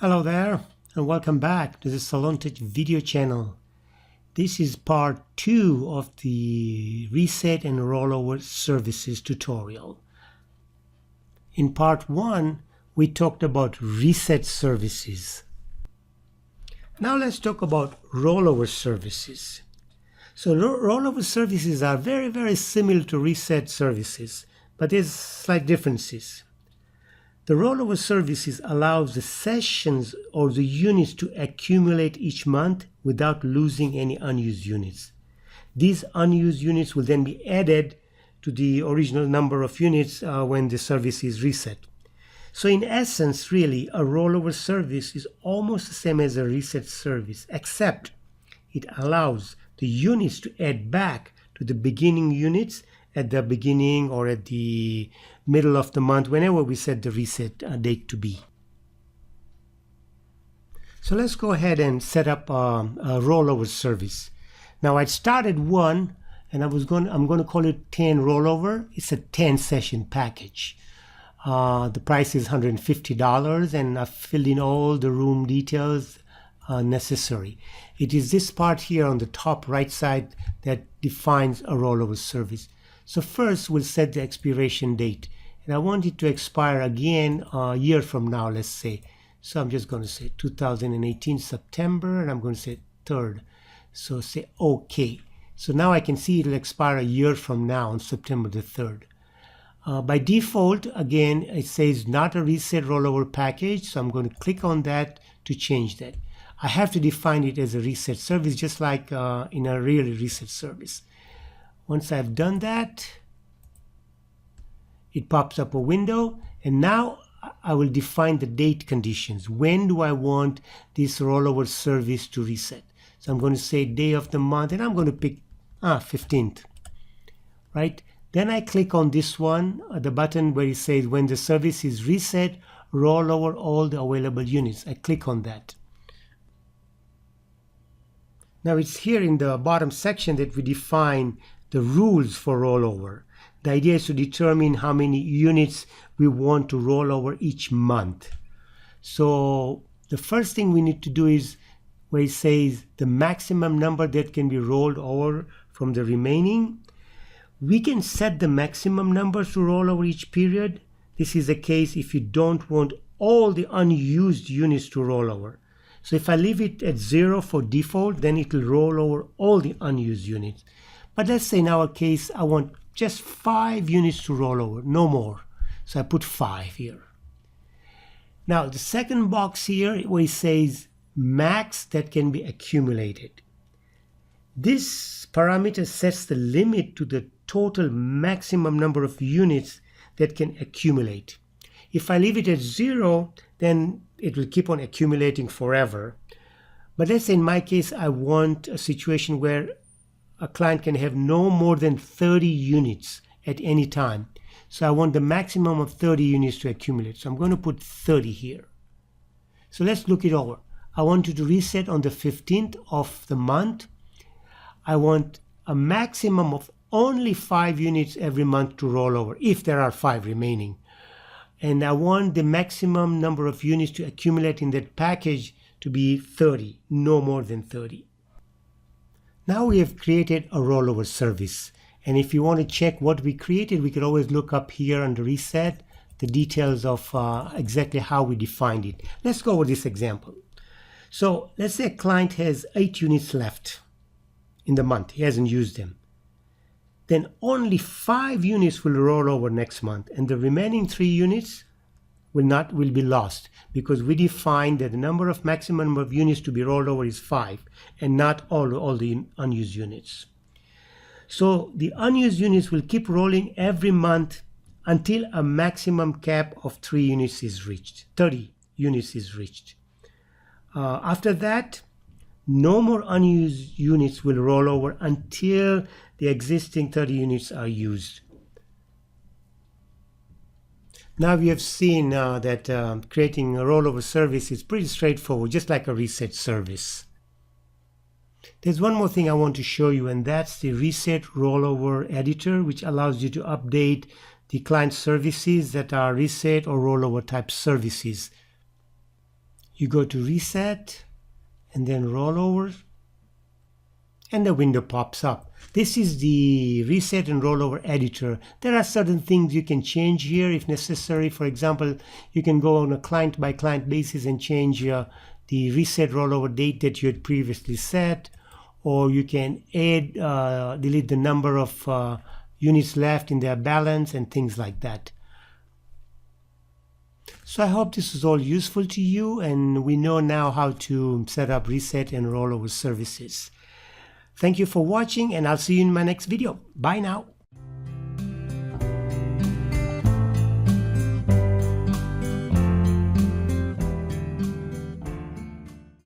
Hello there and welcome back to the SalonTouch video channel. This is part 2 of the Reset and Rollover Services tutorial. In part 1, we talked about reset services. Now let's talk about rollover services. So rollover services are very similar to reset services, but there's slight differences. The rollover services allows the sessions or the units to accumulate each month without losing any unused units. These unused units will then be added to the original number of units when the service is reset. So in essence, really, a rollover service is almost the same as a reset service, except it allows the units to add back to the beginning units at the beginning or at the middle of the month, whenever we set the reset date to be. So let's go ahead and set up a rollover service. Now I started one, and I'm going to call it 10 rollover. It's a 10 session package. The price is $150, and I've filled in all the room details necessary. It is this part here on the top right side that defines a rollover service. So first we'll set the expiration date, and I want it to expire again a year from now, let's say. So I'm just going to say 2018 September, and I'm going to say 3rd. So say OK. So now I can see it'll expire a year from now on September the 3rd. By default, again, it says not a reset rollover package, so I'm going to click on that to change that. I have to define it as a reset service, just like in a real reset service. Once I've done that, it pops up a window, and now I will define the date conditions. When do I want this rollover service to reset? So I'm going to say day of the month, and I'm going to pick 15th, right? Then I click on this one, the button where it says when the service is reset, roll over all the available units. I click on that. Now it's here in the bottom section that we define the rules for rollover. The idea is to determine how many units we want to roll over each month. So the first thing we need to do is where it says the maximum number that can be rolled over from the remaining. We can set the maximum numbers to roll over each period. This is the case if you don't want all the unused units to roll over. So if I leave it at 0 for default, then it will roll over all the unused units. But let's say in our case, I want just 5 units to roll over, no more. So I put 5 here. Now the second box here where it says max that can be accumulated. This parameter sets the limit to the total maximum number of units that can accumulate. If I leave it at 0, then it will keep on accumulating forever. But let's say in my case, I want a situation where a client can have no more than 30 units at any time. So I want the maximum of 30 units to accumulate. So I'm going to put 30 here. So let's look it over. I want you to reset on the 15th of the month. I want a maximum of only 5 units every month to roll over, if there are 5 remaining. And I want the maximum number of units to accumulate in that package to be 30, no more than 30. Now we have created a rollover service. And if you want to check what we created, we could always look up here under reset, the details of exactly how we defined it. Let's go over this example. So let's say a client has 8 units left in the month. He hasn't used them. Then only 5 units will roll over next month, and the remaining 3 units will be lost, because we defined that the maximum number of units to be rolled over is 5 and not all the unused units. So the unused units will keep rolling every month until a maximum cap of 30 units is reached. After that, no more unused units will roll over until the existing 30 units are used. Now we have seen that creating a rollover service is pretty straightforward, just like a reset service. There's one more thing I want to show you, and that's the Reset Rollover Editor, which allows you to update the client services that are reset or rollover type services. You go to Reset and then Rollover, and the window pops up. This is the Reset and Rollover editor. There are certain things you can change here if necessary. For example, you can go on a client by client basis and change the reset rollover date that you had previously set, or you can add, delete the number of units left in their balance and things like that. So I hope this is all useful to you, and we know now how to set up reset and rollover services. Thank you for watching, and I'll see you in my next video. Bye now.